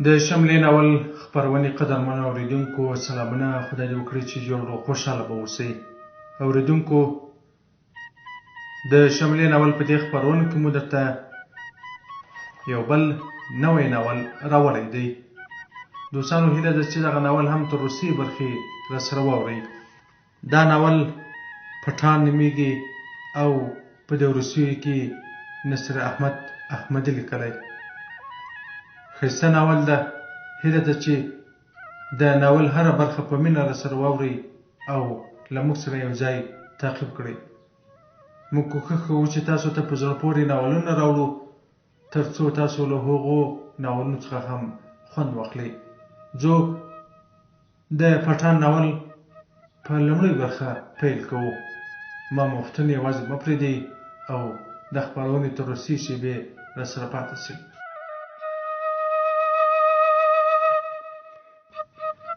د شملې ناول خپرونې قدرمنو اورېدونکو سلامونه. خدای دې وکړي چې جوړ روغ خوشحاله به اوسئ. اورېدونکو، د شملې ناول په دې خپرونو کې مو درته یو بل نوی ناول راوړی دی. دوستانو، هیله ده چې دغه ناول هم تر روسي برخې راسره واورئ. دا ناول پټان نومیږي او په دې روسیو کې نصر احمد احمدي لیکلی. ښایسته ناول ده. هیله ده چې د ناول هره برخه په مینه راسره واورئ او له موږ سره یو ځای تعقیب کړئ. موږ کوښښ کوو چې تاسو ته په زړه پورې ناولونه راوړو، تر څو تاسو له هغو ناولونو څخه هم خوند واخلئ. زه د پټان ناول په لومړۍ برخه پیل کوو. ما مفتون یوازې مه پرېږدئ او د خپرونې تر روسي شېبې راسره پاتې شئ.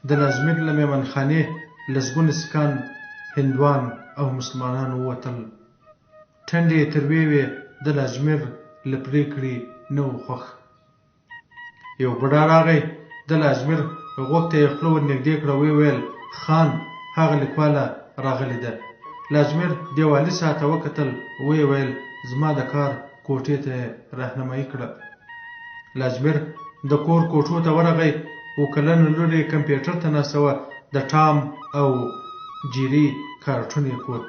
د لازمیر له میمنخانې لسګونه سیکان، هندوان او مسلمانان ووتل. ټنډې یې تروې وې، د لازمیر له پرېکړې نه و خوښ. یو بوډا راغی، د لازمیر غوږ ته یې خوله ور نږدې کړه. ویې ویل: خان، هغه لیکواله راغلې ده. لازمیر دیوالي ساعت ته وکتل. ویې ویل: زما د کار کوټې ته یې راهنمایي کړه. لازمیر د کور کوټو ته ورغی. 7 کلنه لور یې کمپیوټر ته ناسته وه. د ټام او جیري کارټون یې کوت.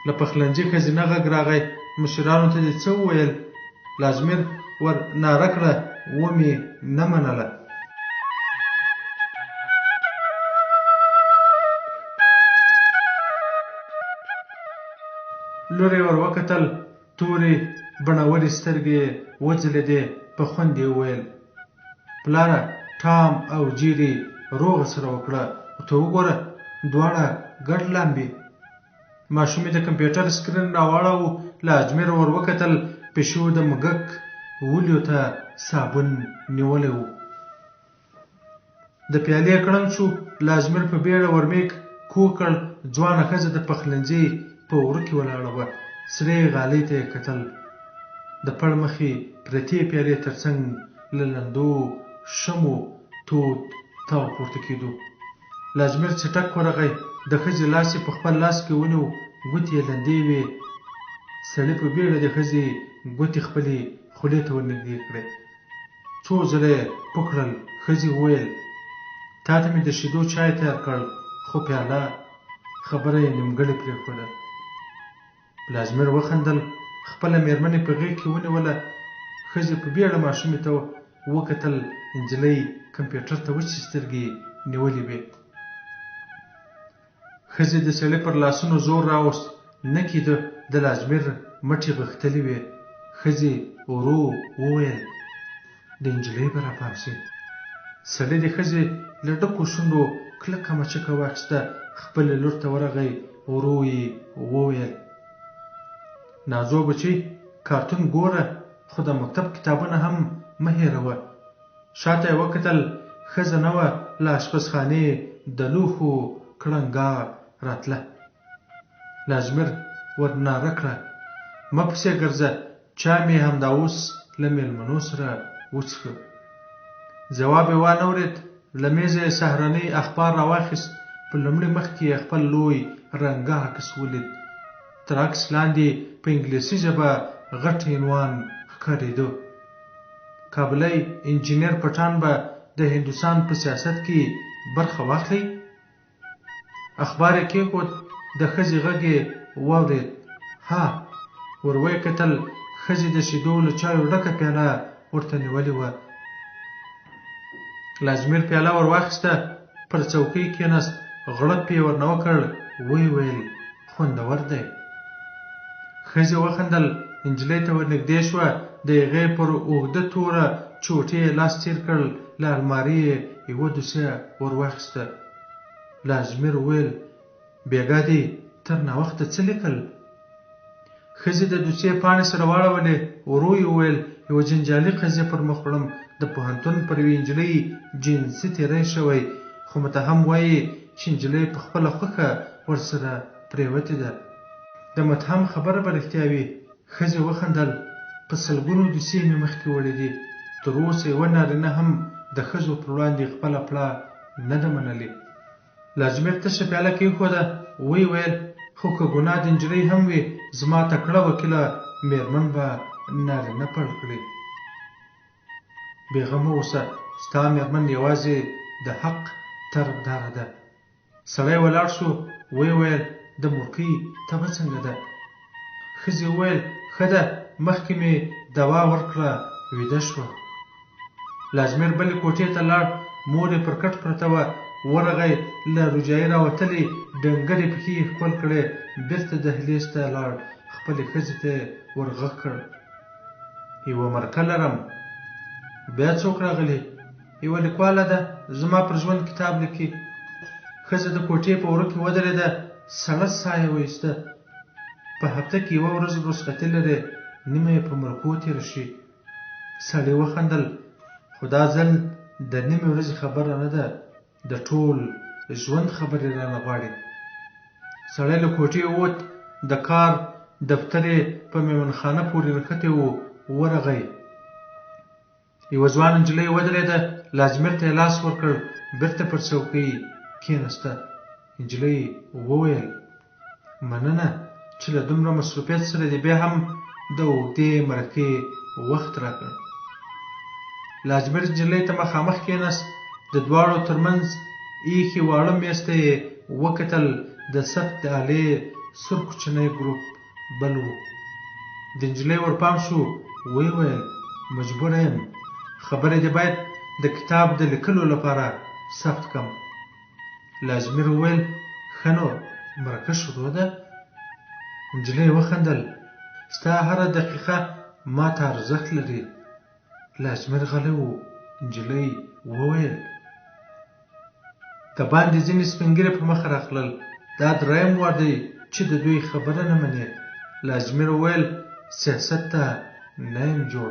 له پخلنځي ښځینه غږ راغی: مشرانو ته دې څه وویل؟ لازمیر ور ناره کړه: ومې نه منله. لور یې ور وکتل. تورې بڼورې سترګې یې وځلېدې. په خوند یې وویل: پلاره، ټام او جیري روغه سره وکړه، ته وګوره، دواړه ګډ لامبي. ماشومې د کمپیوټر سکرین راواړاوه. لازمیر ور وکتل. پیشو د موږک ولیو ته صابون نیولی و. د پیالې کړنګ شو. لازمیر په بیړه ورمیږ کوږ کړ. ځوانه ښځه د پخلنځي په وره کې ولاړه وه. سرې غالۍ ته یې کتل. د پړ مخې پرتې پیالې تر څنګ له لندو شمو تود تاو پورته کېدو. لازمیر چټک ورغی. د ښځې لاس یې په خپل لاس کې ونیو. ګوتې یې لندې وې. سړي په بیړه د ښځې ګوتې خپلې خولې ته ورنږدې کړې. څو ځله یې پوه کړل. ښځې وویل: تا ته مې د شیدو چای تیار کړ، خو پیاله خبره یې نیمګړې پرېښوده. لازمیر وخندل. خپله مېرمن یې په غېږ کې ونیوله. ښځې په بیړه ماشومې ته وکتل. نجلۍ کمپیوټر ته وچې سترګې نیولې وې. ښځې د سړي پر لاسونو زور راوست. نه کېده. د لازمیر مټې غښتلې وې. ښځې ورو وویل: د نجلۍ به راپاڅي. سړي د ښځې له ډکو شونډو کلکه مچکه واخیسته. خپلې لور ته ورغی. ورو یې وویل: نازو بچی، کارتون ګوره، خو د مکتب کتابونه هم مه هېروه. شاته یې وکتل. ښځه نه وه. له اشپزخانې د لوښو کړنګا راتله. لازمیر ور ناره کړه: مه پسې ګرځه، چا مې همدا اوس له مېلمنو سره وڅښه. ځواب یې وانه ورېد. له میزه یې سهارنۍ اخبار راواخیست. په لومړي مخ کې یې خپل لوی رنګه عکس ولید. تر عکس لاندې په انګلیسي ژبه غټ عنوان ښکارېده: کابلی انجینر پټان به د هندوستان په سیاست کې برخه واخلي. اخبار یې کېښود. د ښځې غږ یې واورېد: ها. ور ویې کتل. ښځې د شیدو له چایو ډکه پیاله ورته نیولې وه. لازمیر پیاله ور واخیسته. پر څوکۍ کېناست. غړپ یې ورنه وکړ. ویې ویل: خوندور دی. ښځې وخندل. نجلۍ ته ور نږدې شوه. د هغې پر اوږده توره چوټۍ یې لاس تېر کړ. له المارۍ یې یوه دوسیه ور واخیسته. لازمیر وویل: بېګا دې تر ناوخته څه لیکل؟ ښځې د دوسیې پاڼې سره واړولې. ورو یې وویل: یوه جنجالي قضیه پر مخ وړم. د پوهنتون پر یوې نجلۍ جنسي تېری شوی، خو متهم وایي چې نجلۍ په خپله خوښه ورسره پرېوتې ده. د متهم خبره به رښتیا وي. ښځې وخندل. په سلګونو دوسیې مې مخکې وړې دي. تر اوسه یوه نارینه هم د ښځو پر وړاندې خپله پړه نه ده منلې. لاجمیر تشه پیاله کېښوده، ویې ویل خو که ګناه د نجلۍ هم وي، زما تکړه وکیله مېرمن به نارینه پړ کړي. بېغمه اوسه، ستا مېرمن یوازې د حق طرفداره ده. سړی ولاړ شو، ویې ویل د مورکۍ طبعه څنګه ده؟ ښځې وویل ښه ده، مخکې مې دوا ورکړه، ویده شوه. لاجمیر بلې کوټې ته لاړ، مور یې پر کټ پرته وه. ورغی، له روجایي راوتلې ډنګرې پښې یې ښکل کړې، بېرته دهلیز ته لاړ، خپلې ښځې ته یې ور غږ کړ یوه مرکه لرم. بیا څوک راغلي؟ یوه لیکواله ده، زما پر ژوند کتاب لیکي. ښځه د کوټې په وره کې ودرېده، سړه ساه یې وایسته. په هفته کې یوه ورځ رخصتي لرې، نیمه یې په مرکو تېره شي. سړي وخندل، خو دا ځل د نیمې ورځې خبره نه ده، د ټول ژوند خبرې رانه غواړي. سړی له کوټې ووت، د کار دفتر یې په میمنخانه پورې نښتی و. ورغی، یوه ځوان نجلۍ ودرېده، لاجمیر ته یې لاس ورکړ، بېرته پر څوکۍ کېناسته. نجلۍ وویل مننه چې له دومره مصروفیت سره دې بیا هم د اوږدې مرکې وخت راکړ. لاجمیر نجلۍ ته مخامخ کېناست، د دواړو ترمنځ ایښي واړه میز ته یې وکتل. د ثبت د آلې سور کوچنی ګروپ بل و. د نجلۍ ورپام شو، ویې ویل مجبوره یم، خبره دې باید د کتاب د لیکلو لپاره ثبت کړم. لاجمیر وویل ښه نو مرکه شروع ده. نجلۍ وخندل، ستا هره دقیقه ما ته ارزښت لري. لاجمیر غلی و. نجلۍ وویل د باندې ځینې سپین ږیري په مخه راغلل، دا دریم وار دی چې د دوی خبره نه منې. لاجمیر وویل سیاست ته نه یم جوړ،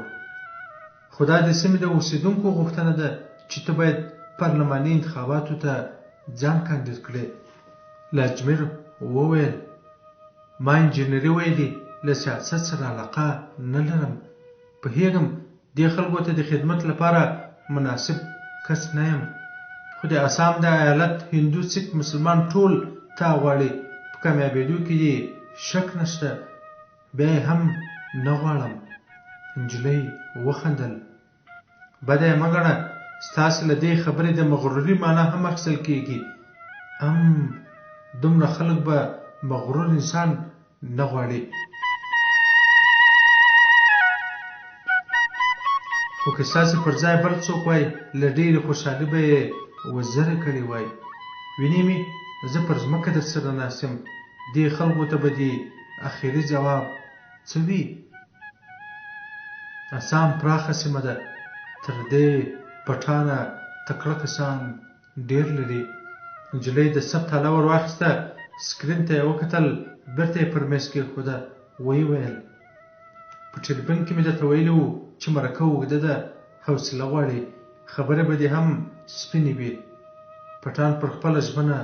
خو دا د سیمې د اوسېدونکو غوښتنه ده چې ته باید پارلماني انتخاباتو ته ځان کاندید کړې. لاجمیر وویل ما انجینري ویلي، له سیاست سره علاقه نه لرم. پوهېږم دې خلکو ته د خدمت لپاره مناسب کس نه یم، خو د اسام د ایالت هندو سیک مسلمان ټول تا غواړي، په کامیابېدو کې دې شک نشته، بیا یې هم نه غواړم. نجلۍ وخندل، بده یې مه ګڼه، ستاسې له دې خبرې د مغروري معنا هم اخیستل کېږي. دومره خلک به مغرور انسان نه غواړي. خو که ستاسې پر ځای بل څوک وای، له ډېرې خوشحالي به یې وزره کړې وای. وینې مې زه پر ځمکه در سره ناست یم، دې خلکو ته به دې اخري ځواب څه وي؟ اسام پراخه سیمه ده، تر دې پټانه تکړه کسان ډېر لري. نجلۍ د ثبت آله ور واخیسته، سکرین ته یې وکتل، بېرته یې پر میز کېښوده. ویې ویل په ټلیفون کې مې درته ویلي وو چې مرکه اوږده ده، حوصله غواړي، خبرې به دې هم سپینې وي. پټان پر خپله ژمنه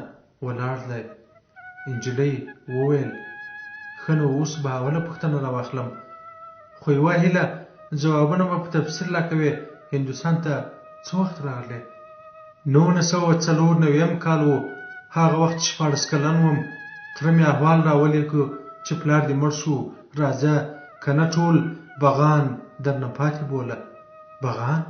ولاړ دی. نجلۍ وویل ښه نو اوس به اوله پوښتنه راواخلم، خو یوه هیله، ځوابونه به په تفصیل راکوې. هندوستان ته څه وخت راغلی؟ 1994 کال و. هغه وخت 14 کلن وم. تره مې احوال راولیکه چې پلار دې مړ شو، راځه که نه ټول بغان درنه پاتې بوله. بغان؟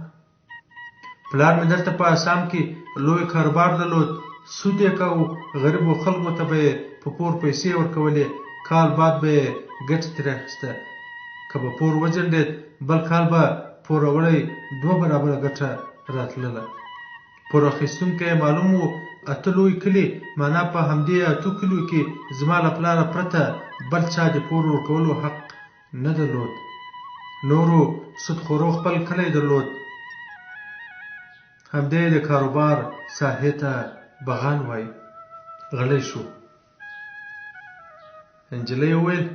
پلار مې دلته په اسام کې لوی کاروبار درلود، سود یې کوو، غریبو خلکو ته به یې په پور پیسې ورکولې، کال بعد به یې ګټه ترې اخیسته. که به پور وځنډېد، بل کال به پوروړی 2 برابره ګټه راتلله. پور اخیستونکی یې معلوم و. 8 لوی کلي، معنا په همدې 8 کلیو کې زما له پلاره پرته بل چا د پور ورکولو حق نه درلود. نورو سودخورو خپل کلی درلود، همدې د کاروبار ساحې ته بغان وایي. غلی شو. نجلۍ وویل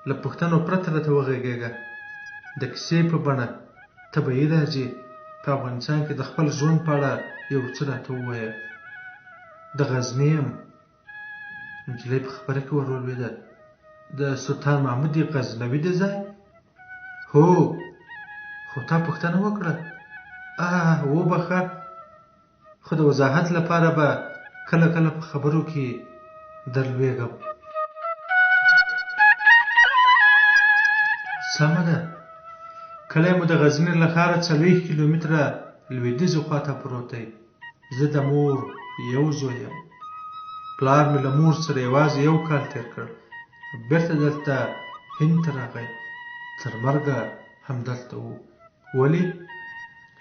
له پوښتنو پرته راته وغږېږه، د کیسې په بڼه طبیعي راځي. په افغانستان کې د خپل ژوند په اړه یو څه راته ووایه. د غزني یم. نجلۍ په خبره کې ور ولوېده. د سلطان محمود غزنوي د ځای؟ هو، خو تا پوښتنه وکړه. وبخه، خو د وضاحت لپاره به کله کله په خبرو کې درلویږم. سمه ده. کلی مو د غزني له ښاره 40 کیلومتره لویدیځو خواته پروت دی. زه د مور یو زوی یم. پلار مې له مور سره یوازې 1 کال تیر کړ. بیرته دلته هند ته راغی. تر مرګه همدلته و. ولې؟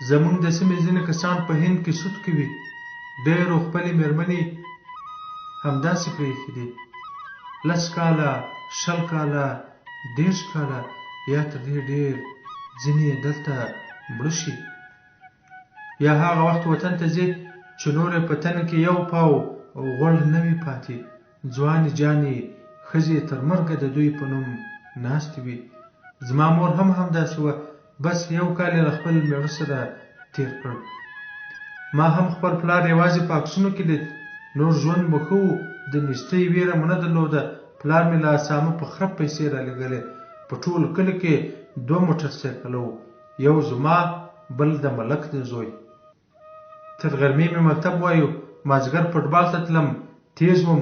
زمونږ د سیمې ځینې کسان په هند کې سود کوي. ډېرو خپلې مېرمنې همداسې پرېښي دي. 10 کاله، 20 کاله، 30 کاله یا تر دې ډېر ځینې دلته مړه شي. یا هغه وخت وطن ته ځي چې نور په تن کې 1 پاو غوړ نه وي پاتې. ځوانې جانې ښځې تر مرګه د دوی په نوم ناستې وي. زما مور هم همداسې وه. بس 1 کال یې له خپل مېړه سره تیر کړ. ما هم خپل پلار یوازې په عکسونو کې لید. نور ژوند مو ښه و. د نیستۍ ویره مو نه درلوده. پلار مې له اسامه په خرپ پیسې رالېږلې. په ټول کلي کې 2 موټر سایکله وو. یو زما، بل د ملک د زوی. تر غرمې مې مکتب وایو. مازدیګر فوټبال ته تلم. تیز وم.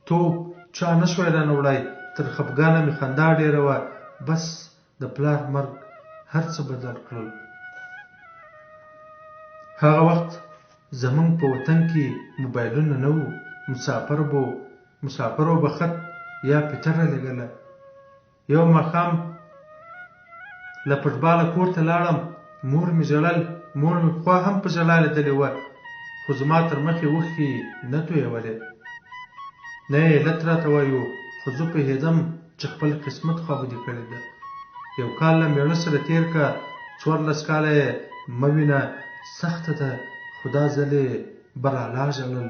توپ چا نه شوی رانه وړی. تر خفګانه مې خندا ډېره وه. بس د پلار مرګ هر څه بدل کړل. هغه وخت زمونږ په وطن کې موبایلونه نه وو. مسافرو به خط یا پیټر رالېږله. یو ماښام له فوټباله کور ته لاړم. مور مې ژړل. مور مې پخوا هم په ژړا لیدلې وه، خو زما تر مخې اوښکې نه تویولې. نه یې علت راته وایو، خو زه پوهېدم چې خپل قسمت خوابدي کړې ده. 1 کال له مېړه سره تېر که. 14 کاله یې مه وینه. سخته ده، خو دا ځل یې برالا ژړل.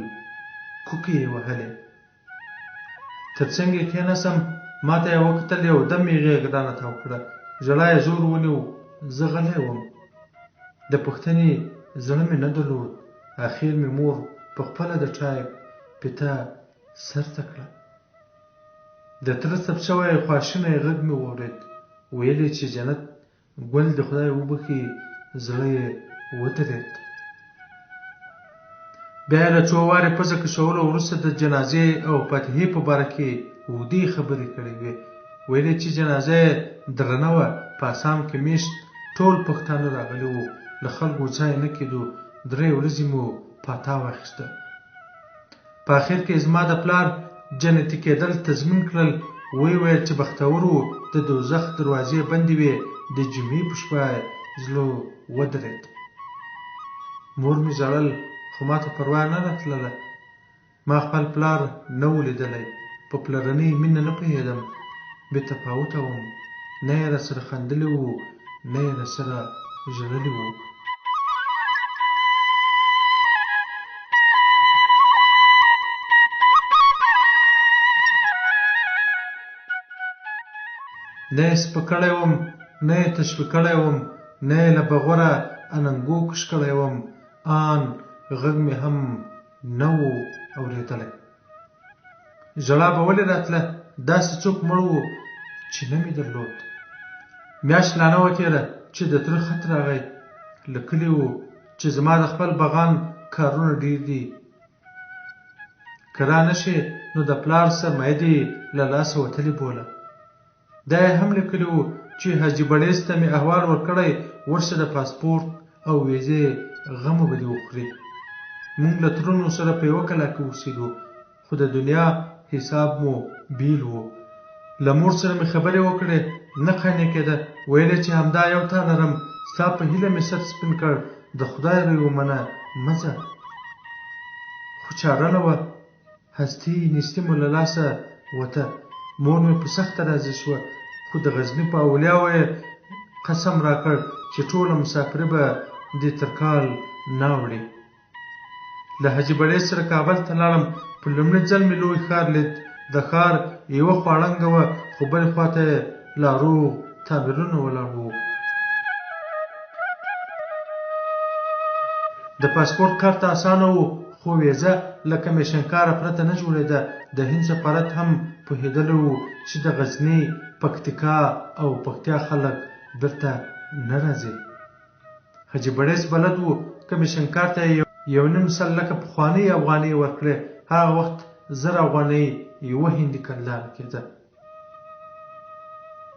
کوکې یې وهلې. تر څنګ یې کېناستم. ما ته یې وکتل. یو دم یې غېږ رانه تاو کړه. ژړا یې زور ونیو. زه غلی وم. د پوښتنې زړه مې نه درلود. اخر مې مور په خپله د چای پیته سرته کړه. د تره ثبت شوی خواشینی غږ مې واورېد. ویل یې چې جنت ګل د خدای وبښي. زړه یې ودرېد. بیا یې له څو وارې پزه کشولو وروسته د جنازې او فاتحې په باره کې اوږدې خبرې کړې وې. ویل یې چې جنازه یې درنه وه. په اسام کې میشت ټول پښتانه راغلي وو. له خلکو ځای نه کېدو. 3 ورځې مو پاتا واخیسته. په اخر کې زما د پلار جنتي کېدل تضمین کړل. ویې ویل چې بختور و. د دوزخ دروازې بندې وې. د جمعې په شپه زړه ودرېد. مور مې ژړل، خو ما ته پروا نه راتلله. ما خپل پلار نه و لیدلی. په پلرنۍ مینه نه پوهېدم. بې تفاوته وم. نه یې راسره خندلي وو، نه یې راسره ژړلي وو. نه یې سپکړی وم، نه یې تشویقړی وم، نه یې له بغوره اننګو کش کړی وم. آن غږ مې هم نه و اورېدلی. ژړا به ولې راتله؟ داسې څوک مړ و چې نه مې درلود. میاشت لا نه وه تېره چې د تره خط راغی. لیکلي وو چې زما د خپل بغان کارونه ډېر دي. که را نه شې نو د پلار سرمایه دې له لاسه وتلې بوله. دا یې هم لیکلي وو چې حاجي بړیڅ ته مې احوال ورکړی. ورشه د پاسپورټ او ویزې غمه به دې وخوري. موږ له ترونو سره په 1 کلا کې اوسېدو، خو د دنیا حساب مو بیل وو. له مور سره مې خبرې وکړې. نه قانع کېده. ویل چې همدا یو تا لرم. ستا په هیله مې سر سپین کړ. د خدای روی ومنه، مه ځه. خو چاره نه وه. هستي نیستي مو له لاسه وته. مور مې په سخته راضي شوه، خو د غزني په اولیاوو یې قسم راکړ چې ټوله مسافري به دې تر کال نه وړي. له حاجي بړیڅ سره کابل ته لاړم. په لومړي ځل مې لوی ښار لید. د ښار یوه خوا ړنګه وه، خو بلې خوا ته یې لا روغ تعمیرونه ولاړ وو. د پاسپورټ کارت اسانه وو، خو ویزه له کمیشن کاره پرته نه جوړېده. د هند سفارت هم پوهېدلی وو چې د غزني، پکتیکا او پکتیا خلک بیرته نه راځي. حاجي بړیس بلد و کمیشنکار ته یو نیم سل لکه پخوانۍ افغانۍ ورکړې. هغه وخت 1000 افغانۍ یوه هندي کلدانه کېده.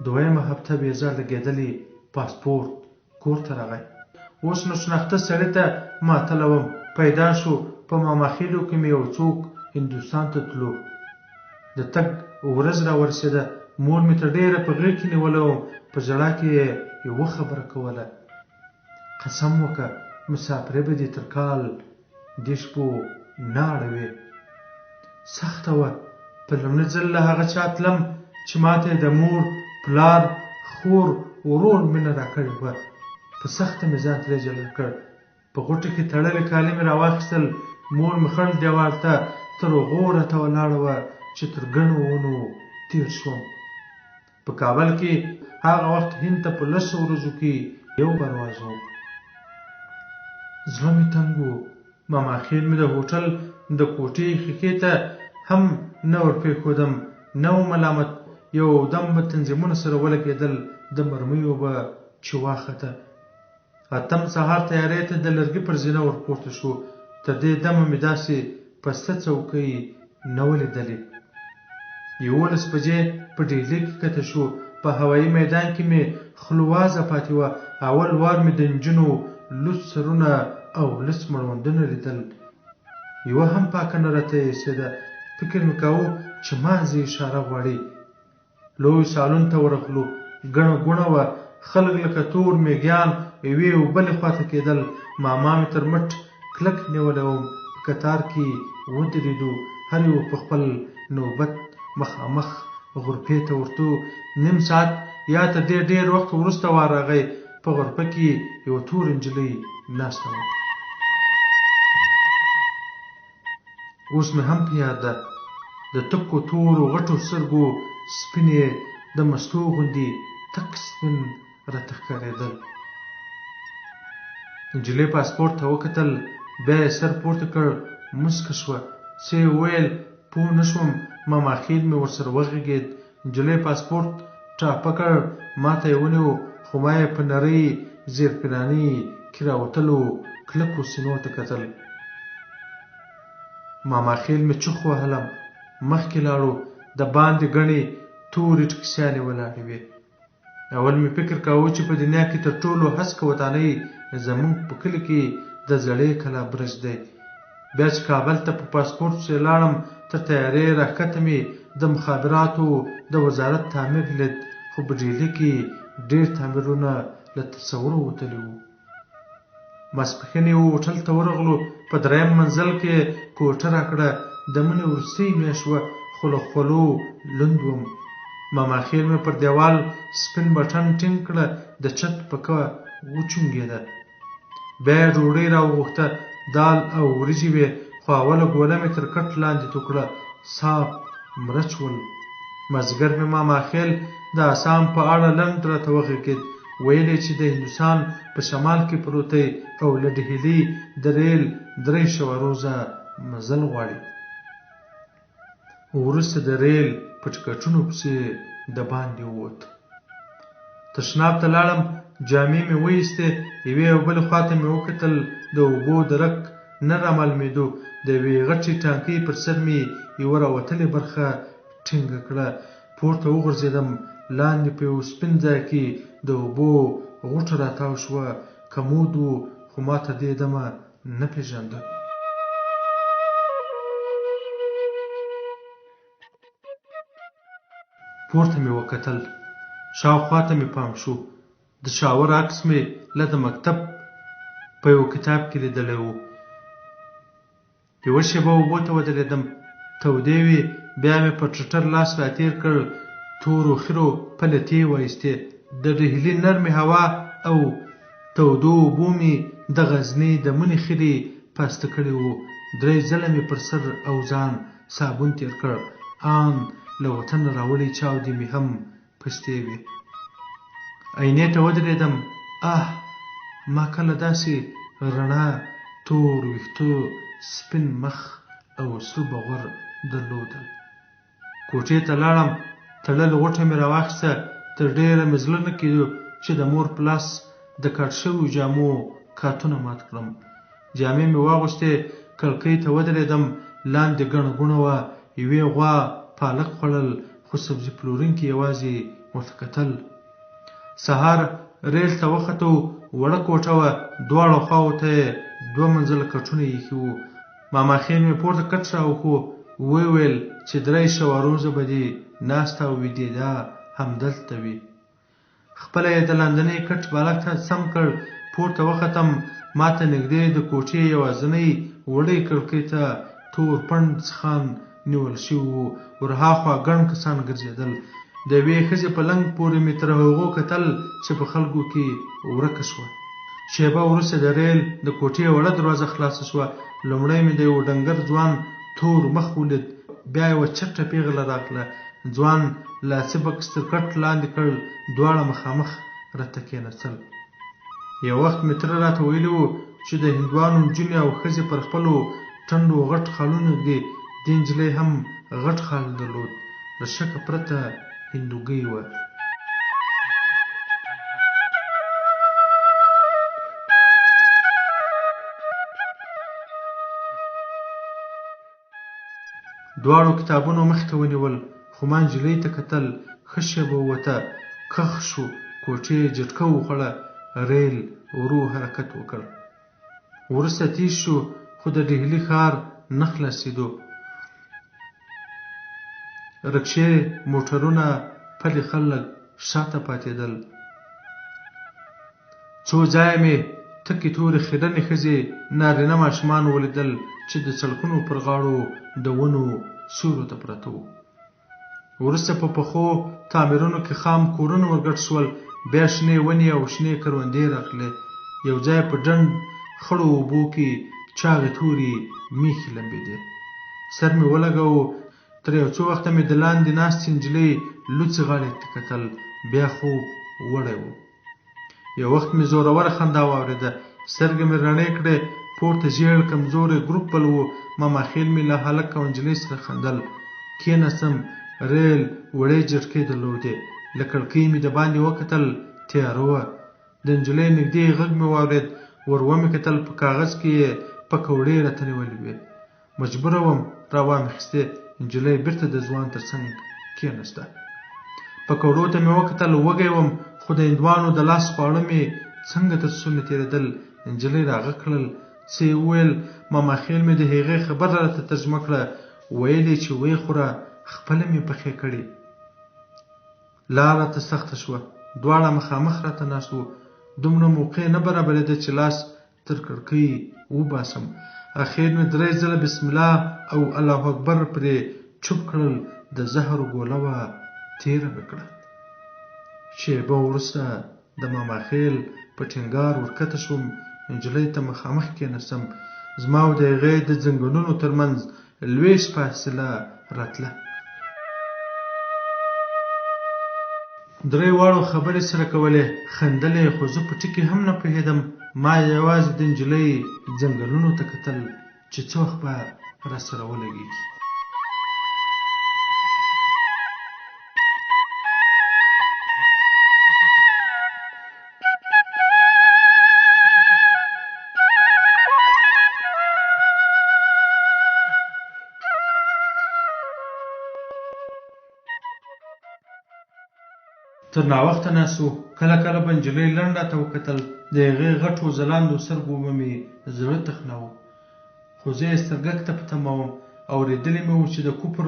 دویمه هفته ویزه لګېدلې پاسپورت کور ته راغی. اوس نو شناخته سړي ته ماتلوم. پیدا شو په ماماخیلو کې مې یو څوک هندوستان ته تلو. د تګ ورځ را ورسېده. مور مې تر ډېره په غېږ کې نیولی وم. په ژړا کې یې یوه خبره کوله. قسم وکړه مسافرۍ به دې تر کال دېرش پو نه اړوې. سخته وه. په لومړي ځل له هغه چا تلم چې ماته یې د مور پلار خور ورور مینه راکړې وه. په سخته مې ځان ترې جلا کړ. په غوټه کې تړلې کالي مې راواخیستل. مور مې خړ دیوال ته تر هغو راته ولاړه وه چې تر ګڼو ونو تېر شوم. په کابل کې هغه وخت هند ته په 10 ورځو کې یو پرواز و. زړه مې تنګ و. ماماخیل مې د هوټل د کوټې ښیښې ته هم نه ورپرېښودم. نه و ملامت. یو دم به تنظیمونه سره ولګېدل. د مرمیو به چې واخته. اتم سهار تیارې ته د لرګي پر زینه ورپورته شو. تر دې دمه مې داسې پسته څوکۍ نه ولیدلې. 11 بجې په ډیلي کې کته شو. په هوایي میدان کې مې خلوازه پاتې وه. اول وار مې د نجونو لوڅ سرونه او لڅ مړوندونه لیدل. یوه هم پاکه نه راته ایسېده. فکر مې کاوه چې مازې اشاره غواړي. لوی سالون ته ورغلو. ګڼه ګوڼه وه. خلک لکه تور میږیان یوې او بلې خواته کېدل. ماما مې تر مټ کلک نیولی وم. په کتار کې ودرېدو. هر یو په خپل نوبت مخامخ غرفې ته ورتو. نیم ساعت یا تر دې ډېر وخت وروسته وار راغی. په غرفه کې یوه تور نجلۍ ناسته وه. اوس مې هم په یاد ده. د تکو تورو غټو سترګو سپینې د مستو غوندې تک سپین راته ښکارېدل. نجلۍ پاسپورت ته وکتل. بیا یې سر پورته کړ. مسکه شوه. څه یې وویل پوه نه شوم. ماماخیل مې ورسره وغږېد. نجلۍ پاسپورت ټاپه کړ. ما ته یې ونیو. خو ما یې په نرۍ زیرپیراني کې راوتلو کلکو سینو ته کتل. ماماخیل مې چوخ وهلم. مخکې لاړو. د باندې ګڼې تورې ټکسیانې ولاړې وې. اول مې فکر کاوه چې په دنیا کې تر ټولو هسکه ودانۍ زموږ په کلي کې د زړې کلا برج دی. بیا چې کابل ته په پاسپورت پسې لاړم تر تیارې راښکته مې د مخابراتو د وزارت تعمیر لید. خو په ډیلي کې ډېر تعمیرونه له تصوره وتلي وو. ماسپښین یې هوټل ته ورغلو. په 3م منزل کې کوټه راکړه. د مني وروستۍ میاشت وه. خو له خولو لوند وم. ماماخیل مې پر دیوال سپین بټن ټینګ کړه. د چت پکه وچونګېده. بیا یې ډوډۍ راوغوښته. دال او وریجې وې. خو اوله ګوله مې تر کټ لاندې تو کړه. صاف مرچ ول. مازدیګر مې ماماخیل د آسام په اړه لنډ راته وغږېد. ویل یې چې د هندوستان په شمال کې پروت دی او له ډهلي د ریل 300 روزه مزل غواړي. وروسته د ریل په ټکټونو پسې د باندې ووت. تشناب ته لاړم. جامې مې وایستې. یوې او بلې خواته مې وکتل. د اوبو درک نه رامعلومېدو. د یوې غټې ټانکۍ پر سر مې یوه راوتلې برخه ټینګه کړه. پورته وغورځېدم. لاندې په یو سپین ځای کې د اوبو غوټه راتاو شوه. کمود و خو ما ته دې دمه نه پېژانده. پورته مې وکتل. شاوخوا ته مې پام شو. د شاور عکس مې له د مکتب په یو کتاب کې لیدلی و. یوه شېبه اوبو ته ودرېدم. تودې وې. بیا مې په ټټر لاس راتېر کړ. تورو خیرو پلتې وایستې. د ډهلي نرمې هوا او تودو اوبو مې د غزني د مني خیرې پاسته کړي وو. 3 ځله مې پر سر او ځان صابون تېر کړ. آن له وطنه راوړې چاودې مې هم پستې وې. عینې ته ودرېدم. ما کله داسې رڼا تور ویښته سپین مخ او سره بغور درلودل. کوټې ته لاړم. تړلې غوټه مې راواخیسته. تر ډېره مې زړه نه کېدو چې د مور په لاس د کاټ شویو جامو کاتونه مات کړم. جامې مې واغوستې، کړکۍ ته ودرېدم. لاندې ګڼه ګوڼه وه. یوې غوا پالک خوړل، خو سبزي پلورونکي یوازې ورته کتل. سهار ریل ته وختو. وړه کوټه وه. دواړو خواوو ته یې 2 منزله کټونه ایښي وو. ماماخېل مې پورته کټ راوښو. ویې ویل چې 300 روزه به دې ناسته او ویدېدا همدلته وي. خپله یې د لاندنۍ کټ بالښت ته سم کړ. پورته وختم. ما ته نږدې د کوټې یوازینۍ وړۍ کړکۍ ته تور پنډ سیخان نیول شوي وو. ورهاخوا ګڼ کسان ګرځېدل. د یوې ښځې په لنګ پورې مې تر هغو کتل چې په خلکو کې ورکه شوه. شېبه وروسته د ریل د کوټې وړه دروازه خلاصه شوه. لومړی مې د یو ډنګر ځوان تور مخ ولید. بیا یوه چټه پیغله راغله. ځوان لاسي بکس تر کټ لاندې کړ. دواړه مخامخ راته کېناستل. یو وخت مې تره راته ویلي وو چې د هندوانو نجونې او ښځې پر خپلو ټنډو غټ خالونه ږدي. دې نجلۍ هم غټ خال درلود. له شکه پرته هندوګۍ وه. دواړو کتابونو مخې ته ونیول، خو ما نجلۍ ته کتل. ښه شېبه ووته، کښ شو، کوټې جټکه وخوړه. ریل ورو حرکت وکړ. وروسته تېز شو، خو د ډهلي ښار نه خلاصېدو. رکشې، موټرونه، پلي خلک شاته پاتېدل. څو ځایه مې تکې تورې خیرنې ښځې، نارینه ماشومان ولیدل چې د سړکونو پر غاړو د ونو سیورو ته پراته وو. وروسته په پخو تعمیرونو کې خام کورونه ورګډ شول. بیا شنې ونې او شنې کروندې راغلې. یو ځای په ډنډ خړو اوبو کې چاغې تورې میښې لمبېدې. سر مې ولګاوه. تر یو څو وخته مې د لاندې ناستې نجلۍ لوڅې غاړې ته کتل. بیا خوب وړی و. یو وخت مې زوروره خندا واورېده. سترګې مې رڼې کړې. پورته ژېړ کمزوری ګروپ بل و. ماماخېل مې له هلک او نجلۍ سره خندل. کېناستم. ریل وړې جټکۍ درلودې. له کړکۍ مې د باندې وکتل. تیاره وه. د نجلۍ نږدې غږ مې واورېد. ور ومې کتل. په کاغذ کې یې پکوړې راته نیولې وې. مجبوره وم را وامې خیستې. نجلۍ بېرته د ځوان تر څنګ کېناسته. پکوړو ته مې وکتل. وږی وم، خو د هندوانو د لاس خواړه مې څنګه تر څو مې تېرېدل. نجلۍ راغږ کړل. څه یې وویل. ماماخېل مې د هغې خبره راته ترجمه کړه. ویل یې چې ویې خوره، خپله مې پخې کړې. لاره راته سخته شوه. دواړه مخامخ راته ناست وو. دومره موقع نه برابرېده چې لاس تر کړکۍ وباسم. اخر مې 3 ځله بسم الله او الله اکبر پرې چوپ کړل. د زهر ګوله وه، تېره مې کړه. شېبه وروسته د ماماخېل په ټینګار ورکته شوم. نجلۍ ته مخامخ کېناستم. زما او د هغې د ځنګنونو ترمنځ لویشت فاصله راتله. 3 واړو خبرې سره کولې، خندلې، خو زه په ټکي هم نه پوهېدم. ما یوازې د نجلۍ ځنګنونو ته کتل چې څه وخت به راسره ولګېږي. تر ناوخته ناست وو. کله کله به نجلۍ لنډ راته وکتل. د هغې غټو ځلانده سترګو به مې زړه تخناوه. خو زه یې سترګک ته په تمه وم. اورېدلې مې وو چې د کفر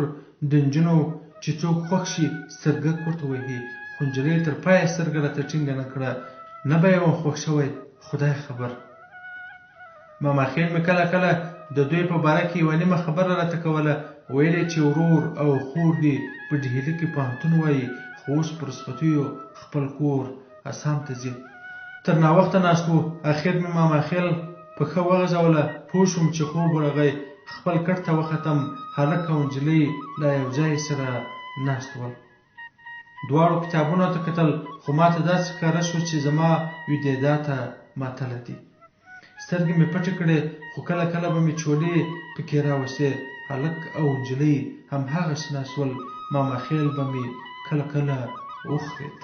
د نجونو چې څوک خوښ شي سترګک ورته وهي. خو نجلۍ تر پایه سترګه راته ټینګه نه کړه. نه به یې وم خوښ شوی، خدای خبر. ماماخېل مې کله کله د دوی په باره کې یوه نیمه خبره راته کوله. ویل یې چې ورور او خور دې په ډهلي کې پوهنتون وایي، خو اوس په رخصتیو خپل کور اسام ته ځي. تر ناوخته ناست وو. اخر مې ماماخېل پښه وغځوله. پوه شوم چې خوب ورغی. خپل کټ ته وختم. هلک او نجلۍ لا یو ځای سره ناست ول. دواړو کتابونو ته کتل، خو ما ته داسې ښکاره شو چې زما ویدېدا ته ماتله دي. سترګې مې پټې کړې، خو کله کله به مې چولې پکې راوستې. هلک او نجلۍ هماغسې ناست ول. ماماخېل به مې کله کله وخورېد.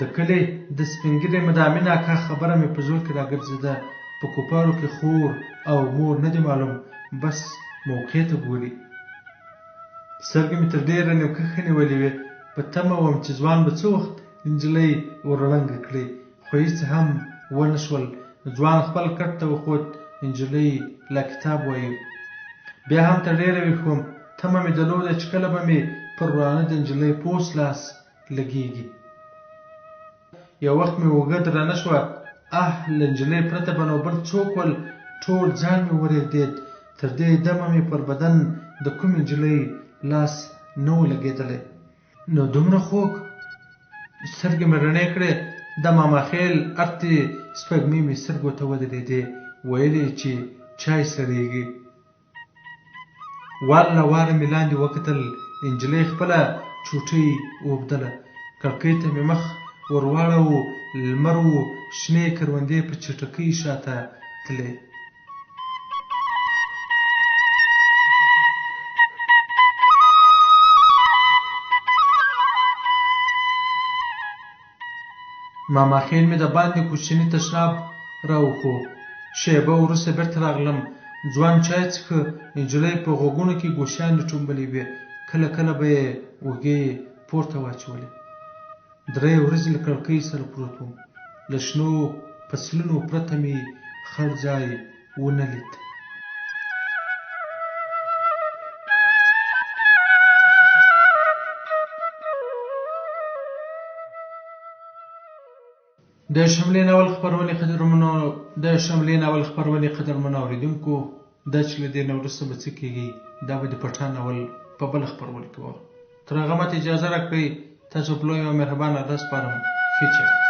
د کلي د سپین ږیري مدامین اکا خبره مې په زړه کې راګرځېده. په کوپارو کې خور او مور نه دي معلوم، بس موقع ته ګوري. سترګې مې تر ډېره نیوکه نیولې وې. په تمه وم چې ځوان به څه وخت نجلۍ ورړنګه کړي، خو هېڅ هم ونه شول. ځوان خپل کټ ته وخوت. نجلۍ لا کتاب وایي. بیا هم تر ډېره ویښ وم. تمه مې درلوده چې کله به مې پر ورانه د نجلۍ پوست لاس لګېږي. یو وخت مې اوږه درنه شوه. له نجلۍ پرته به نو بل څوک ول. ټول ځان مې ورېږدېد. تر دې دمه مې پر بدن د کومې نجلۍ لاس نه و لګېدلی. نو دومره خوږ. سترګې مې رڼې کړې. د ماماخېل ارتې سپږمې مې سترګو ته ودرېدې. ویل یې چې چای سړېږي. واره واره مې لاندې وکتل. نجلۍ خپله چوټۍ اوبدله. کړکۍ ته مې مخ ورواړو. لمر و. شنې کروندې په چټکۍ شاته تلې. ماماخېل مې د باندې کوچني تشناب راوښو. شېبه وروسته بېرته راغلم. ځوان چای څښه. نجلۍ په غوږونو کې ګوشیانې ټومبلې وې. کله کله به یې اوږې پورته واچولې. 3 ورځې له کړکۍ سره پروت وم. له شنو فصلونو پرته مې خړ ځای ونه لید. د شملې ناول قدرمنو اورېدونکو، دا چې له دې نه وروسته به څه کېږي دا به د پټان ناول په بله خپرونه کې واورو. تر هغه ماته اجازه راکړئ. تاسو په لوی او مهربانه ادب سپارم. ښه چلند.